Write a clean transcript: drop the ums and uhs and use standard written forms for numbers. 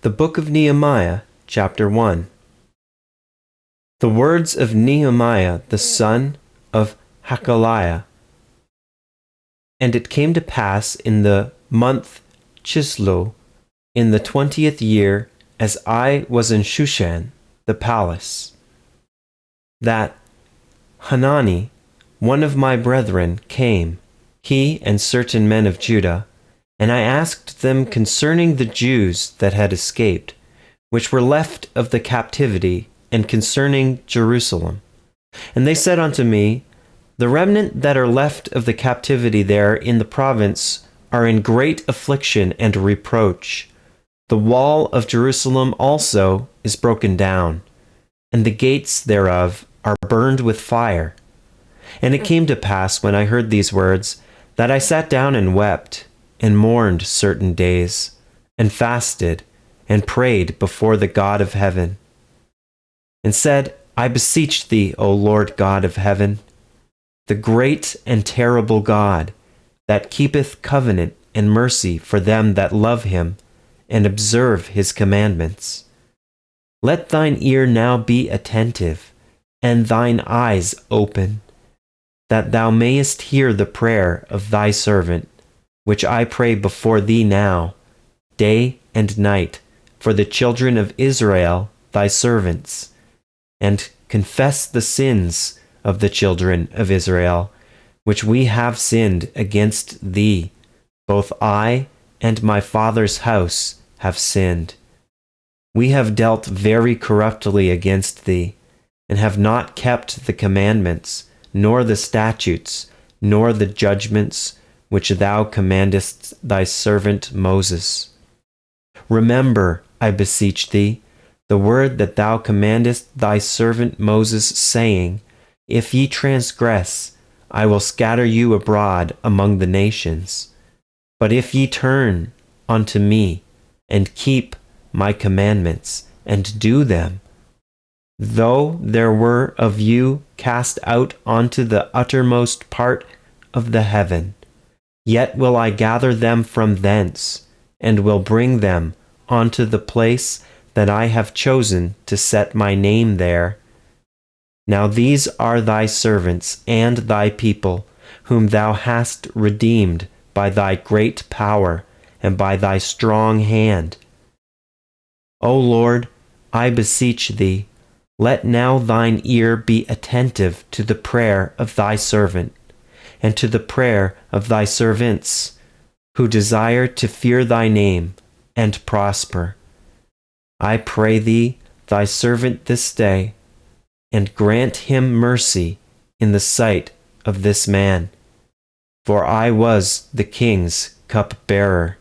The Book of Nehemiah, chapter 1. The words of Nehemiah the son of Hakaliah. And it came to pass in the month Chislew, in the 20th year, as I was in Shushan, the palace, that Hanani, one of my brethren, came, he and certain men of Judah, and I asked them concerning the Jews that had escaped, which were left of the captivity, and concerning Jerusalem. And they said unto me, The remnant that are left of the captivity there in the province are in great affliction and reproach. The wall of Jerusalem also is broken down, and the gates thereof are burned with fire. And it came to pass, when I heard these words, that I sat down and wept, and mourned certain days, and fasted, and prayed before the God of heaven, and said, I beseech thee, O Lord God of heaven, the great and terrible God, that keepeth covenant and mercy for them that love him, and observe his commandments. Let thine ear now be attentive, and thine eyes open, that thou mayest hear the prayer of thy servant, which I pray before thee now, day and night, for the children of Israel thy servants, and confess the sins of the children of Israel, which we have sinned against thee. Both I and my father's house have sinned. We have dealt very corruptly against thee, and have not kept the commandments, nor the statutes, nor the judgments, which thou commandest thy servant Moses. Remember, I beseech thee, the word that thou commandest thy servant Moses, saying, If ye transgress, I will scatter you abroad among the nations. But if ye turn unto me, and keep my commandments, and do them, though there were of you cast out unto the uttermost part of the heaven, yet will I gather them from thence, and will bring them unto the place that I have chosen to set my name there. Now these are thy servants and thy people, whom thou hast redeemed by thy great power and by thy strong hand. O Lord, I beseech thee, let now thine ear be attentive to the prayer of thy servant, and to the prayer of thy servants, who desire to fear thy name and prosper. I pray thee, thy servant this day, and grant him mercy in the sight of this man. For I was the king's cupbearer.